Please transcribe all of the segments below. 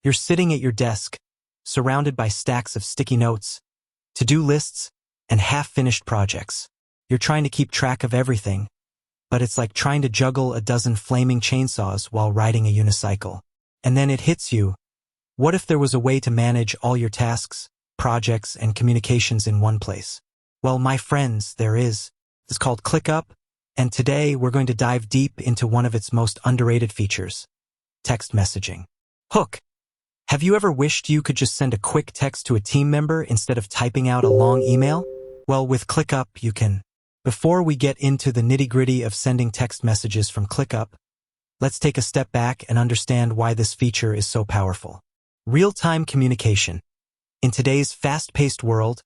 You're sitting at your desk, surrounded by stacks of sticky notes, to-do lists, and half-finished projects. You're trying to keep track of everything, but it's like trying to juggle a dozen flaming chainsaws while riding a unicycle. And then it hits you. What if there was a way to manage all your tasks, projects, and communications in one place? Well, my friends, there is. It's called ClickUp, and today we're going to dive deep into one of its most underrated features, text messaging. Hook. Have you ever wished you could just send a quick text to a team member instead of typing out a long email? Well, with ClickUp, you can. Before we get into the nitty-gritty of sending text messages from ClickUp, let's take a step back and understand why this feature is so powerful. Real-time communication. In today's fast-paced world,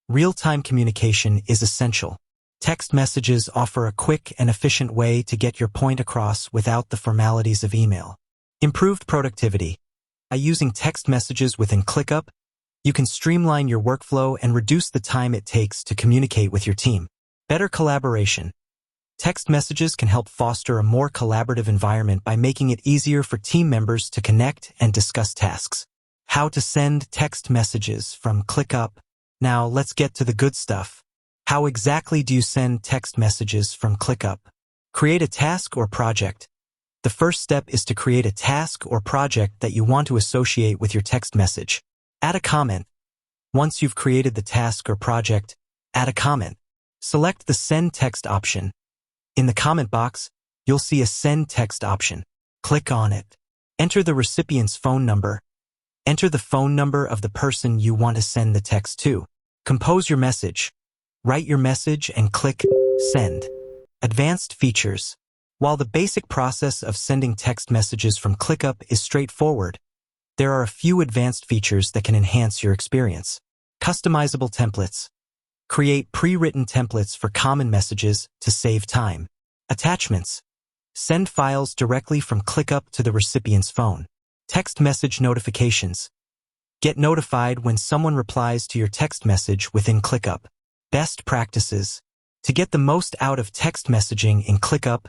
real-time communication is essential. Text messages offer a quick and efficient way to get your point across without the formalities of email. Improved productivity. By using text messages within ClickUp, you can streamline your workflow and reduce the time it takes to communicate with your team. Better collaboration. Text messages can help foster a more collaborative environment by making it easier for team members to connect and discuss tasks. How to send text messages from ClickUp. Now let's get to the good stuff. How exactly do you send text messages from ClickUp? Create a task or project. The first step is to create a task or project that you want to associate with your text message. Add a comment. Once you've created the task or project, add a comment. Select the Send Text option. In the comment box, you'll see a Send Text option. Click on it. Enter the recipient's phone number. Enter the phone number of the person you want to send the text to. Compose your message. Write your message and click Send. Advanced features. While the basic process of sending text messages from ClickUp is straightforward, there are a few advanced features that can enhance your experience. Customizable templates. Create pre-written templates for common messages to save time. Attachments. Send files directly from ClickUp to the recipient's phone. Text message notifications. Get notified when someone replies to your text message within ClickUp. Best practices. To get the most out of text messaging in ClickUp,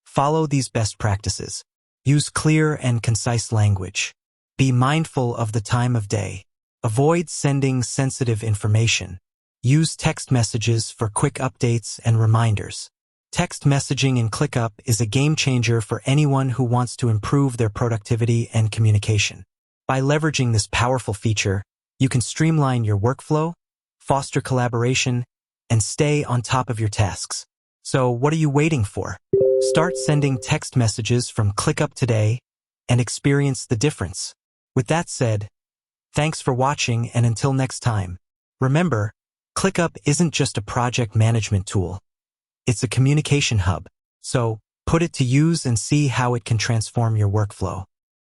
follow these best practices. Use clear and concise language. Be mindful of the time of day. Avoid sending sensitive information. Use text messages for quick updates and reminders. Text messaging in ClickUp is a game changer for anyone who wants to improve their productivity and communication. By leveraging this powerful feature, you can streamline your workflow, foster collaboration, and stay on top of your tasks. So what are you waiting for? Start sending text messages from ClickUp today and experience the difference. With that said, thanks for watching, and until next time, remember, ClickUp isn't just a project management tool. It's a communication hub. So put it to use and see how it can transform your workflow.